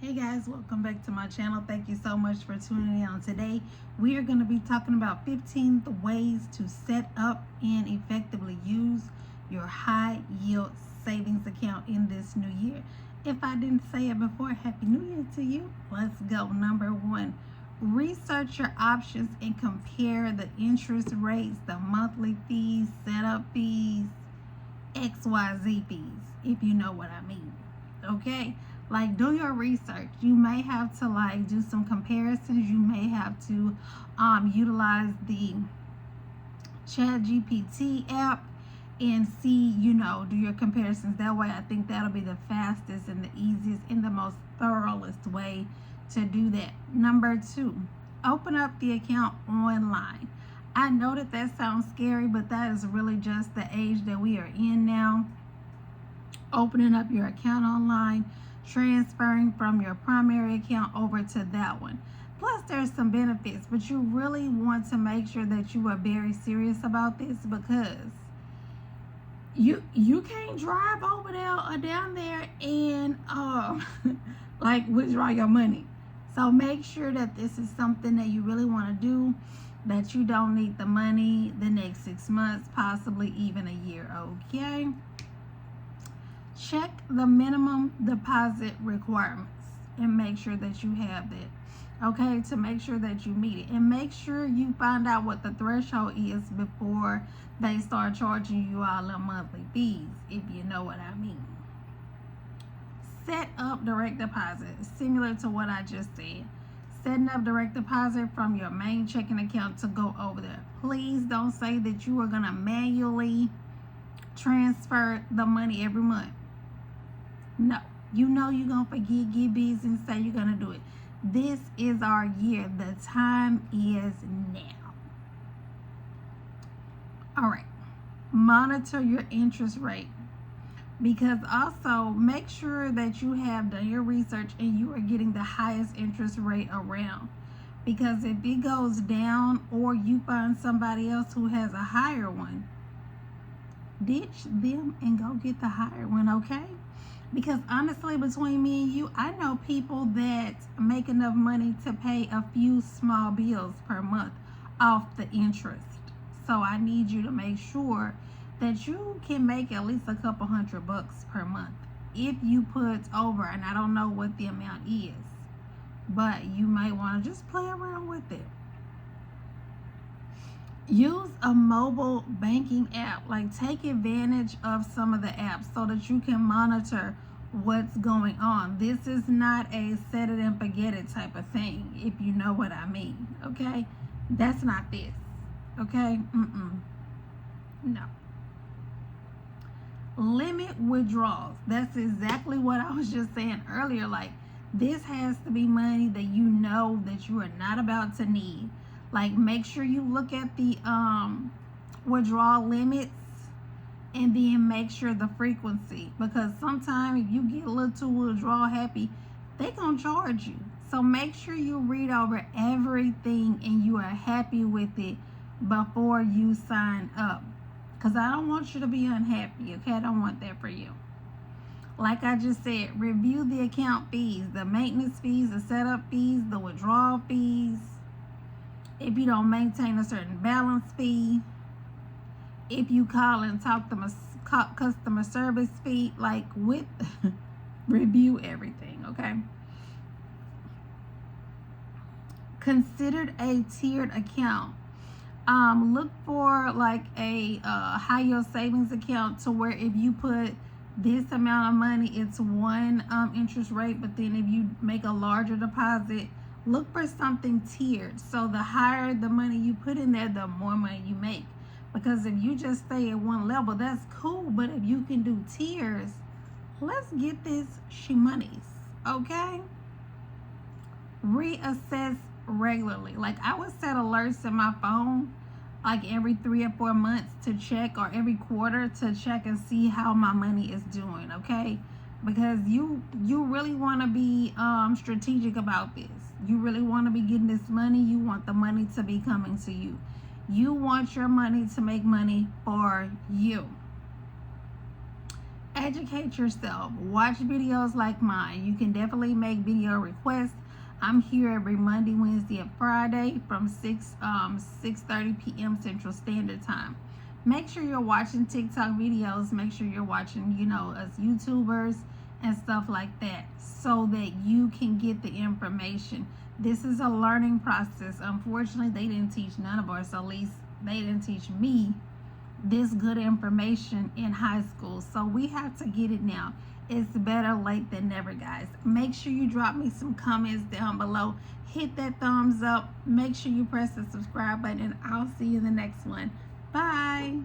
Hey guys, welcome back to my channel. Thank you so much for tuning in on today. We are going to be talking about 15 ways to set up and effectively use your high yield savings account in this new year. If I didn't say it before, Happy New Year to you. Let's go. Number one, research your options and compare the interest rates, the monthly fees, setup fees, XYZ fees, if you know what I mean. Okay, like do your research. You may have to like do some comparisons. You may have to utilize the Chat GPT app and see, do your comparisons that way. I think that'll be the fastest and the easiest and the most thoroughest way to do that. Number two, open up the account online. I know that sounds scary, but that is really just the age that we are in now. Opening up your account online, transferring from your primary account over to that one. Plus, there's some benefits, but you really want to make sure that you are very serious about this because you can't drive over there or down there and like withdraw your money. So make sure that this is something that you really want to do, that you don't need the money the next 6 months, possibly even a year. Okay. Check the minimum deposit requirements and make sure that you have that, okay, to make sure that you meet it. And make sure you find out what the threshold is before they start charging you all the monthly fees, if you know what I mean. Set up direct deposit, similar to what I just said. Setting up direct deposit from your main checking account to go over there. Please don't say that you are going to manually transfer the money every month. No, you're going to forget, get busy, and say you're going to do it. This is our year. The time is now. All right. Monitor your interest rate. Because also make sure that you have done your research and you are getting the highest interest rate around. Because if it goes down or you find somebody else who has a higher one, ditch them and go get the higher one, okay? Because honestly, between me and you, I know people that make enough money to pay a few small bills per month off the interest. So I need you to make sure that you can make at least a couple $100 per month. If you put over, and I don't know what the amount is, but you might want to just play around with it. Use a mobile banking app. Like take advantage of some of the apps so that you can monitor what's going on. This is not a set it and forget it type of thing, if you know what I mean. Okay, that's not this. Okay, no. Limit withdrawals. That's exactly what I was just saying earlier. Like this has to be money that you know that you are not about to need. Like make sure you look at the withdrawal limits and then make sure the frequency, because sometimes if you get a little too withdrawal happy, they gonna charge you. So make sure you read over everything and you are happy with it before you sign up, because I don't want you to be unhappy. Okay, I don't want that for you. Like I just said, review the account fees, the maintenance fees, the setup fees, the withdrawal fees. If you don't maintain a certain balance fee, if you call and talk to customer service fee, like with review everything, okay? Considered a tiered account. Look for like a high yield savings account to where if you put this amount of money, it's one interest rate, but then if you make a larger deposit, look for something tiered. So the higher the money you put in there, the more money you make. Because if you just stay at one level, that's cool. But if you can do tiers, let's get this shmoney's, okay? Reassess regularly. Like I would set alerts in my phone like every 3 or 4 months to check, or every quarter to check and see how my money is doing, okay? Because you really want to be strategic about this. You really want to be getting this money. You want the money to be coming to you. You want your money to make money for you. Educate yourself. Watch videos like mine. You can definitely make video requests. I'm here every Monday, Wednesday, and Friday from 6:30 p.m. Central Standard Time. Make sure you're watching TikTok videos. Make sure you're watching, us YouTubers and stuff like that, so that you can get the information. This is a learning process. Unfortunately, they didn't teach none of us, at least they didn't teach me this good information in high school. So we have to get it now. It's better late than never, guys. Make sure you drop me some comments down below. Hit that thumbs up. Make sure you press the subscribe button, and I'll see you in the next one. Bye.